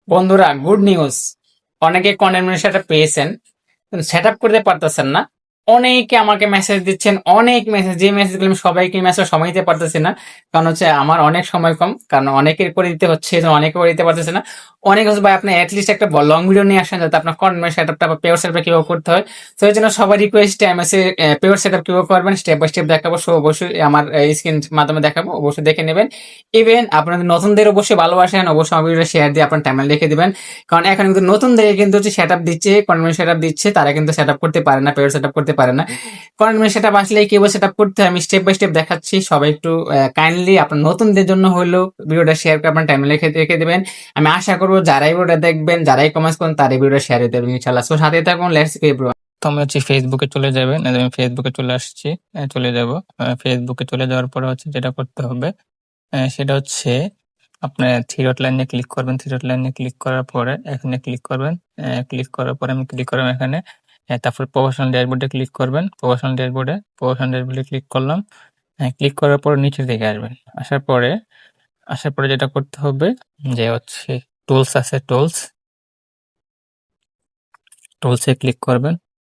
বন্ধুরা, good news. অনেকে কন্ডেমনিশনটা পেয়েছেন কিন্তু সেট আপ করতে পারতেছেন না। অনেকে আমাকে মেসেজ দিচ্ছেন, অনেক মেসেজ, যে মেসেজ গুলো আমি সবাইকে মেসেজ সময় দিতে পারতেছি না। কারণ হচ্ছে আমার অনেক সময় কম, কারণ অনেকের করে দিতে হচ্ছে, এই জন্য অনেকে করে দিতে পারতেছে না। অনেক হচ্ছে ভাই, আপনি অ্যাটলিস্ট একটা লং ভিডিও নিয়ে আসেন যাতে আপনার কন্ডেমনিশন সেট আপটা বা পেওর সেট আপটা কিভাবে করতে হয়। তো এই জন্য সবার রিকোয়েস্ট এমএসএ পেওর সেট আপ কিভাবে করবেন স্টেপ বাই স্টেপ দেখাবো। সো অবশ্যই আমার স্ক্রিন মাধ্যমে দেখাবো, অবশ্যই দেখে নেবেন। ইভেন আপনাদের নতুনদের অবশ্যই ভালোবাসেন, অবশ্যই আমার ভিডিও শেয়ার দিয়ে আপনার টাইমেলাইন রেখে দিবেন। কারণ এখন কিন্তু নতুনদের কিন্তু হচ্ছে সেট আপ দিচ্ছে, কনভেন্ট সেট আপ দিচ্ছে, তারা কিন্তু সেট আপ করতে পারে না, পেয়ার সেট আপ করতে পারে না। কনভেন্ট সেট আপ আসলে কিভাবে সেট আপ করতে হয় আমি স্টেপ বাই স্টেপ দেখাচ্ছি। সবাই একটু কাইন্ডলি আপনার নতুনদের জন্য হলেও ভিডিওটা শেয়ার করে আপনার টাইমেলাইন রেখে রেখে দেবেন। আমি আশা করবো যারাই ভিডিওটা দেখবেন, যারাই কমেন্টস করেন, তারাই ভিডিওটা শেয়ার দিতে দেবেন ইনশাআল্লাহ। সো সাথে থাকুন, লেটস গো। তো আমি হচ্ছে ফেসবুকে চলে যাবেন, আমি ফেসবুকে চলে আসছি, চলে যাব। ফেসবুকে চলে যাওয়ার পরে হচ্ছে যেটা করতে হবে সেটা হচ্ছে আপনার থ্রি ডট লাইনে ক্লিক করবেন। থ্রি ডট লাইনে ক্লিক করার পরে এখানে ক্লিক করবেন। ক্লিক করার পরে আমি ক্লিক করলাম এখানে। তারপর প্রফেশনাল ড্যাশবোর্ডে ক্লিক করবেন। প্রফেশনাল ড্যাশবোর্ডে ক্লিক করলাম। ক্লিক করার পর নিচের দিকে আসবেন। আসার পরে যেটা করতে হবে যে হচ্ছে টুলস আছে, টুলসে ক্লিক করবেন।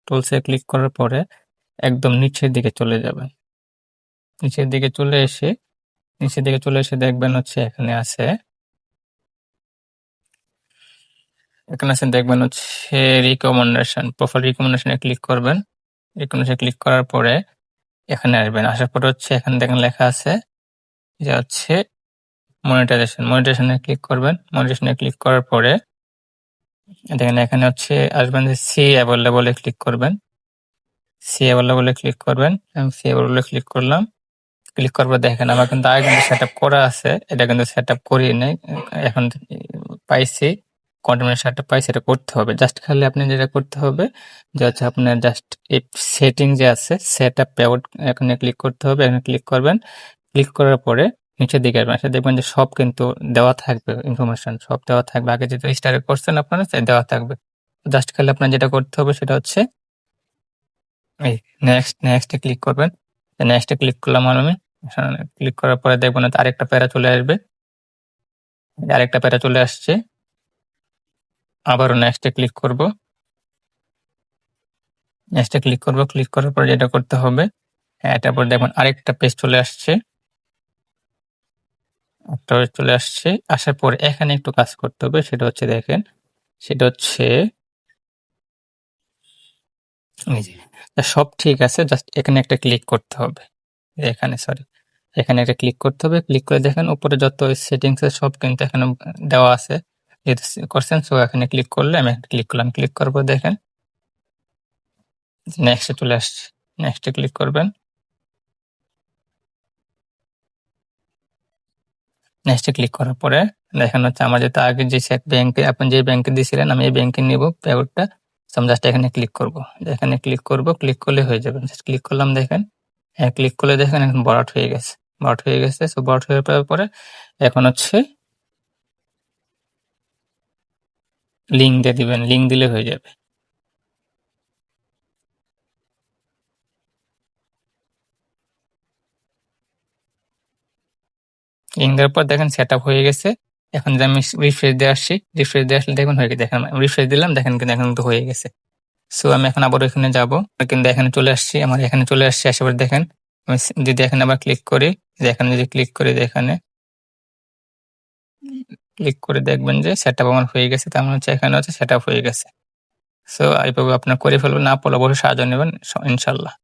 টুলসে ক্লিক করার পরে একদম নিচের দিকে চলে যাবেন। নিচের দিকে চলে এসে দেখবেন হচ্ছে এখানে আছে দেখবেন হচ্ছে রিকমেন্ডেশন, প্রোফাইল রিকমেন্ডেশনে ক্লিক করবেন। রিকমেন্ডেশনে ক্লিক করার পরে এখানে আসবেন। আসার পরে হচ্ছে এখানে দেখেন লেখা আছে যে হচ্ছে মনিটাইজেশনে ক্লিক করবেন। মনিটাইজেশনে ক্লিক করার পরে দেখেন এখানে হচ্ছে আসবেন যে সি অ্যাভেলেবলে ক্লিক করবেন। সি অ্যাভেলেবলে ক্লিক করবেন। আমি সি অ্যাভেলেবলে ক্লিক করলাম। ক্লিক করার পর দেখেন আমার কিন্তু আগে কিন্তু সেট আপ করা আছে, এটা কিন্তু সেট আপ করিয়ে নেই। এখন পাইছি, কন্টেন্ট সেট আপ পাইছি, এটা করতে হবে। জাস্ট খালি আপনি যেটা করতে হবে যে হচ্ছে আপনার জাস্ট এই সেটিং যে আছে সেট আপ পেআউট, এখানে ক্লিক করতে হবে। এখানে ক্লিক করবেন। ক্লিক করার পরে নিচের দিকে আসবেন, আসলে দেখবেন যে সব কিন্তু দেওয়া থাকবে, ইনফরমেশন সব দেওয়া থাকবে। আগে যেটা স্টারে করছেন আপনারা দেওয়া থাকবে। জাস্ট খালি আপনার যেটা করতে হবে সেটা হচ্ছে এই নেক্সটে ক্লিক করবেন। নেক্সটে ক্লিক করলাম আমি। ক্লিক করার পরে দেখবেন হচ্ছে আরেকটা প্যারা চলে আসবে। আরেকটা প্যারা চলে আসছে। আবারও নেক্সটে ক্লিক করব। ক্লিক করার পরে যেটা করতে হবে, তারপর দেখবেন আরেকটা পেজ চলে আসছে। আসার পর এখানে একটু কাজ করতে হবে। সেটা হচ্ছে দেখেন, সেটা হচ্ছে এই যে সব ঠিক আছে, জাস্ট এখানে একটা ক্লিক করতে হবে। এখানে একটা ক্লিক করতে হবে। ক্লিক করে দেখেন উপরে যত সেটিংস আছে সব কিন্তু এখানে দেওয়া আছে, যেহেতু করছেন। সো এখানে ক্লিক করলে আমি ক্লিক করলাম। ক্লিক করার পর দেখেন নেক্সটে চলে আসছে। নেক্সটে ক্লিক করবেন। নেক্সটে ক্লিক করার পরে দেখেন হচ্ছে আমার যেটা আগে যে ব্যাংকে, আপনি যে ব্যাংকে দিয়েছিলেন, আমি এই ব্যাংকে নিব পেআউটটা। আমি জাস্ট এখানে ক্লিক করব। এখানে ক্লিক করব, ক্লিক করলে হয়ে যাবে। জাস্ট ক্লিক করলাম দেখেন। ক্লিক করলে দেখেন এখন বরাট হয়ে গেছে। সো বরাট হয়ে যাওয়ার পরে এখন হচ্ছে লিঙ্ক দিয়ে দিবেন। লিঙ্ক দিলে হয়ে যাবে। লিঙ্ক দেওয়ার পর দেখেন সেট আপ হয়ে গেছে। এখন যদি আমি রিফ্রেশ দিয়ে আসছি, রিফ্রেশ দিয়ে আসলে দেখুন হয়ে গেছে। দেখেন রিফ্রেশ দিলাম, দেখেন কিন্তু এখন কিন্তু হয়ে গেছে। সো আমি এখন আবার এখানে যাব, কিন্তু এখানে চলে আসছি। আমার এখানে চলে আসছে। আসার দেখেন আমি যদি এখানে আবার ক্লিক করি, এখানে যদি ক্লিক করি, এখানে ক্লিক করে দেখবেন যে সেট আপ আমার হয়ে গেছে। তার মানে হচ্ছে এখানে হচ্ছে সেট আপ হয়ে গেছে। সো এইভাবে আপনার করে ফেলবেন। না পারলে অবশ্যই সাহায্য নেবেন ইনশাল্লাহ।